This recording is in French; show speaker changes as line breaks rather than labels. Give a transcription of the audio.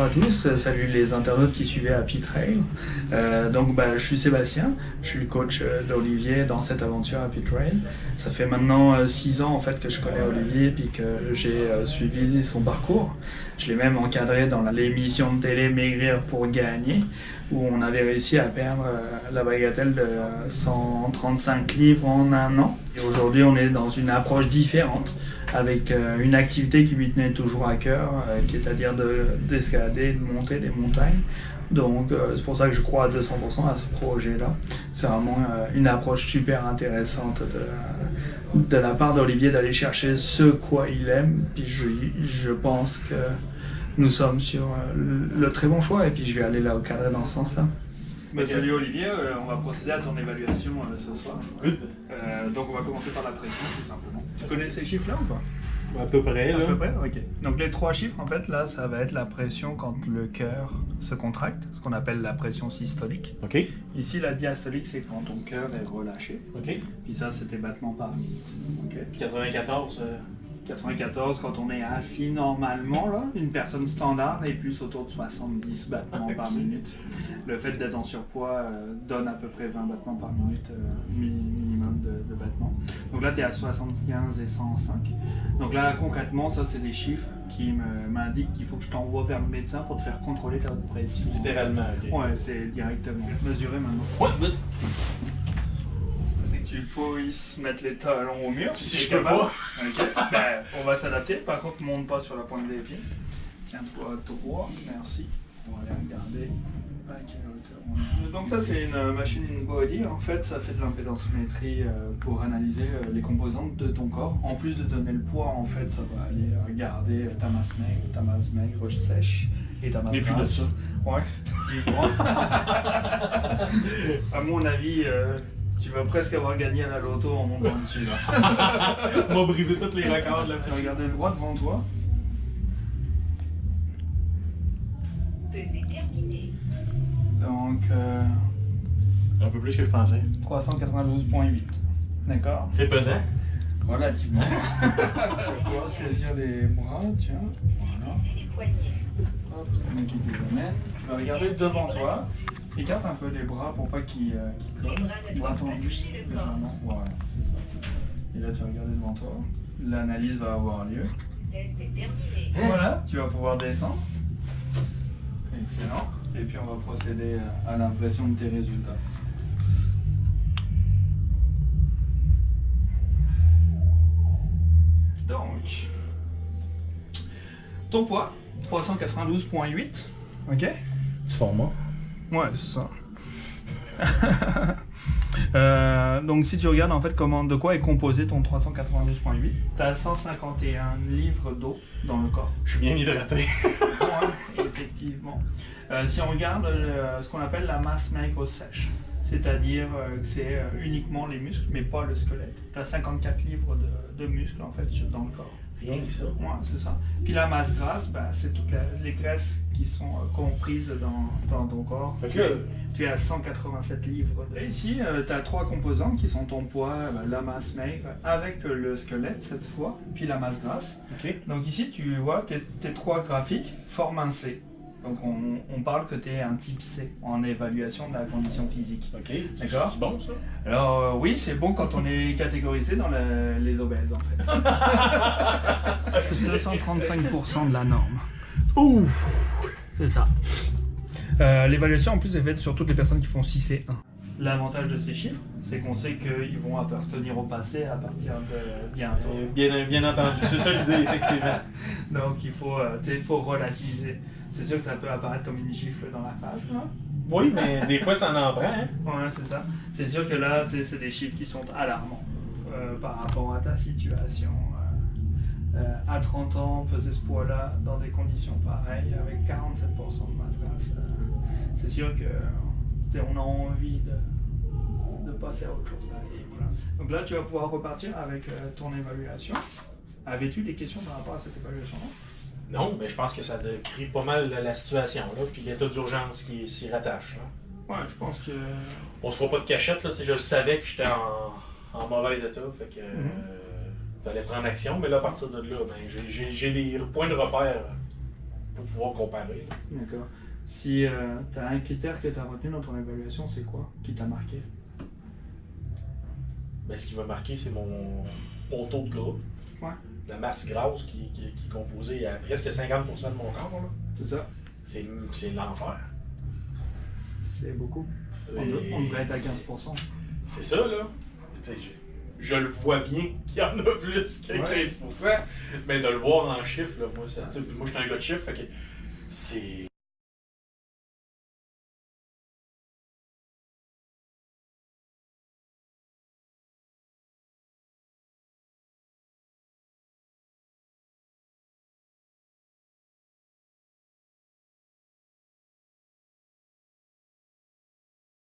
à tous, salut les internautes qui suivaient Happy Trail. Je suis Sébastien, je suis le coach d'Olivier dans cette aventure Happy Trail. Ça fait maintenant 6 ans en fait que je connais Olivier et que j'ai suivi son parcours. Je l'ai même encadré dans l'émission de télé Maigrir pour gagner, où on avait réussi à perdre la bagatelle de 135 livres en un an. Et aujourd'hui, on est dans une approche différente, avec une activité qui lui tenait toujours à cœur, qui est à dire d'escalader, de monter des montagnes. Donc c'est pour ça que je crois à 200% à ce projet-là. C'est vraiment une approche super intéressante de la part d'Olivier d'aller chercher ce quoi il aime. Puis je pense que nous sommes sur le très bon choix et puis je vais aller là au cadre dans ce sens-là. Salut Olivier, on va procéder à ton évaluation ce soir.
Good.
Donc on va commencer par la pression tout simplement. Tu connais ces chiffres-là ou pas?
À peu près, là.
À peu près, ok. Donc les 3 chiffres, en fait, là, ça va être la pression quand le cœur se contracte, ce qu'on appelle la pression systolique.
OK.
Ici, la diastolique, c'est quand ton cœur est relâché.
OK.
Puis ça, c'est tes battements par minute. Ok.
94.
94, quand on est assis normalement, là, une personne standard est plus autour de 70 battements par minute. Le fait d'être en surpoids donne à peu près 20 battements par minute minimum de battements. Donc là, tu es à 75 et 105. Donc là, concrètement, ça, c'est des chiffres qui m'indiquent qu'il faut que je t'envoie vers le médecin pour te faire contrôler ta pression.
Littéralement, OK.
Ouais, c'est directement. Mesurer maintenant.
Ouais, good.
C'est que tu puisses mettre les talons au mur.
Si je peux pas.
Ok, on va s'adapter. Par contre, monte pas sur la pointe des pieds. Tiens-toi droit, merci. On va aller regarder à quelle hauteur on est. Donc ça, c'est une machine body. En fait, ça fait de l'impédance-métrie pour analyser les composantes de ton corps. En plus de donner le poids, en fait, ça va aller regarder ta masse maigre sèche et ta masse grasse.
Et plus de ça.
Ouais, dis-moi. À mon avis, tu vas presque avoir gagné à la loto en montant dessus. Là.
On va briser tous les records de la
Tu vas regarder droit devant toi. Donc,
un peu plus que je pensais.
392,8. D'accord?
C'est pesant.
Relativement. Tu vas pouvoir saisir les bras, tiens. Voilà. Hop, c'est moi qui les amène. Tu vas regarder devant toi. Écarte un peu les bras pour pas qu'ils collent. Bras tendus, légèrement. Voilà, c'est ça. Et là, tu vas regarder devant toi. L'analyse va avoir lieu. Voilà, tu vas pouvoir descendre. Excellent. Et puis, on va procéder à l'impression de tes résultats. Donc, ton poids, 392,8. Ok?
Petit format.
Ouais, c'est ça. Donc si tu regardes en fait de quoi est composé ton 392,8, tu as 151 livres d'eau dans le corps.
Je suis bien hydraté.
Ouais, effectivement. Si on regarde ce qu'on appelle la masse maigre sèche, c'est-à-dire que c'est uniquement les muscles, mais pas le squelette. Tu as 54 livres de muscles en fait dans le corps.
Rien que ça.
Ouais, c'est ça. Puis la masse grasse, c'est toutes les graisses qui sont comprises dans ton corps. Tu es à 187 livres. Et ici, tu as 3 composants qui sont ton poids, la masse maigre, avec le squelette cette fois, puis la masse grasse.
Okay.
Donc ici, tu vois, tes 3 graphiques forment un C. Donc on parle que tu es un type C en évaluation de la condition physique.
Ok,
d'accord.
C'est bon ça?
Alors oui, c'est bon quand on est catégorisé dans les obèses en fait. 235% de la norme. Ouh, c'est ça. L'évaluation en plus est faite sur toutes les personnes qui font 6 et 1. L'avantage de ces chiffres, c'est qu'on sait qu'ils vont appartenir au passé à partir de bientôt.
Bien entendu, c'est ça l'idée, effectivement.
Donc il faut relativiser. C'est sûr que ça peut apparaître comme une gifle dans la face, là.
Oui, mais des fois ça en prend, hein?
Ouais, c'est ça. C'est sûr que là, c'est des chiffres qui sont alarmants par rapport à ta situation. À 30 ans, peser ce poids-là dans des conditions pareilles, avec 47% de masse grasse, c'est sûr que on a envie de passer à autre chose. Et voilà. Donc là, tu vas pouvoir repartir avec ton évaluation. Avais-tu des questions par rapport à cette évaluation-là?
Non, mais je pense que ça décrit pas mal la situation, là, puis l'état d'urgence qui s'y rattache. Là.
Ouais, je pense que...
On se fera pas de cachette, là, je le savais que j'étais en mauvais état, fait que fallait prendre action, mais là, à partir de là, ben, j'ai des points de repère pour pouvoir comparer.
D'accord. Si tu as un critère que tu as retenu dans ton évaluation, c'est quoi qui t'a marqué?
Ben, ce qui m'a marqué, c'est mon taux de gras.
Ouais.
La masse grasse qui est composée à presque 50% de mon corps. Là.
C'est ça.
C'est l'enfer.
C'est beaucoup. On devrait être à 15%.
C'est ça, là. Je le vois bien qu'il y en a plus que 15%, mais de le voir en chiffres, là, moi, je suis un gars de chiffres, fait que c'est